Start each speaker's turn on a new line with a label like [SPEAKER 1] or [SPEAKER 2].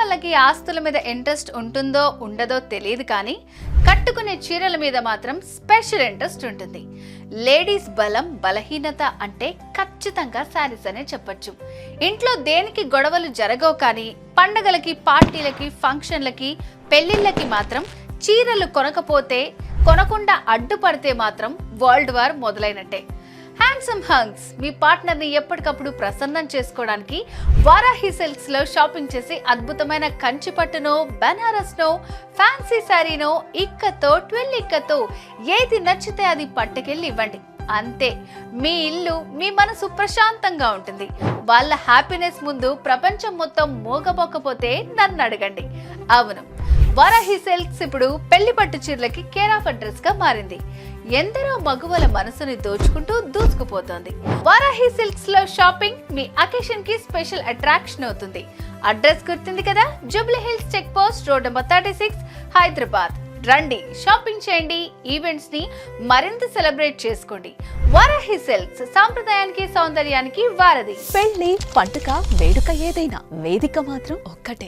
[SPEAKER 1] ఆడవాళ్ళకి ఆస్తుల మీద ఇంట్రెస్ట్ ఉంటుందో ఉండదో తెలియదు కానీ కట్టుకునే చీరల మీద మాత్రం స్పెషల్ ఇంట్రెస్ట్ ఉంటుంది. లేడీస్ బలం బలహీనత అంటే ఖచ్చితంగా శారీస్ అనే చెప్పొచ్చు. ఇంట్లో దేనికి గొడవలు జరగవు కానీ పండగలకి పార్టీలకి ఫంక్షన్లకి పెళ్లిళ్ళకి మాత్రం చీరలు కొనకుండా అడ్డుపడితే మాత్రం వరల్డ్ వార్ మొదలైనట్టే. హ్యాండ్సమ్ హంగ్స్ మీ పార్ట్నర్ ని ఎప్పటికప్పుడు ప్రసన్నం చేసుకోవడానికి వారాహి సిల్క్స్ లో షాపింగ్ చేసి అద్భుతమైన కంచి పట్టునో బనారస్ నో ఫ్యాన్సీ శారీనో ఇక్కతో ట్విల్ ఇక్కతో ఏది నచ్చితే అది పట్టుకెళ్ళి ఇవ్వండి. అంతే, మీ ఇల్లు మీ మనసు ప్రశాంతంగా ఉంటుంది. వాళ్ళ హ్యాపీనెస్ ముందు ప్రపంచం మొత్తం మోగపోకపోతే నన్ను అడగండి. అవును, వారాహి సిల్క్స్ ఇప్పుడు పెళ్లి పట్టు చీరలకి కేర్ ఆఫ్ అడ్రస్ గా మారింది. ఎందరో మగువల మనసుని దూసుకుపోతోంది. వారాహి సిల్క్స్ లో షాపింగ్ మీ అకేషన్ కి స్పెషల్ అట్రాక్షన్ అవుతుంది. అడ్రస్ గుర్తుంది కదా, Jubilee Hills check post road number 36 Hyderabad. రండి, షాపింగ్ చేయండి, ఈవెంట్స్ ని మరింత సెలబ్రేట్ చేసుకోండి. వారాహి సిల్క్స్ సాంప్రదాయానికి సౌందర్యానికి వారధి.
[SPEAKER 2] పెళ్లి పండుగ వేడుక ఏదైనా వేదిక మాత్రం ఒక్కటే.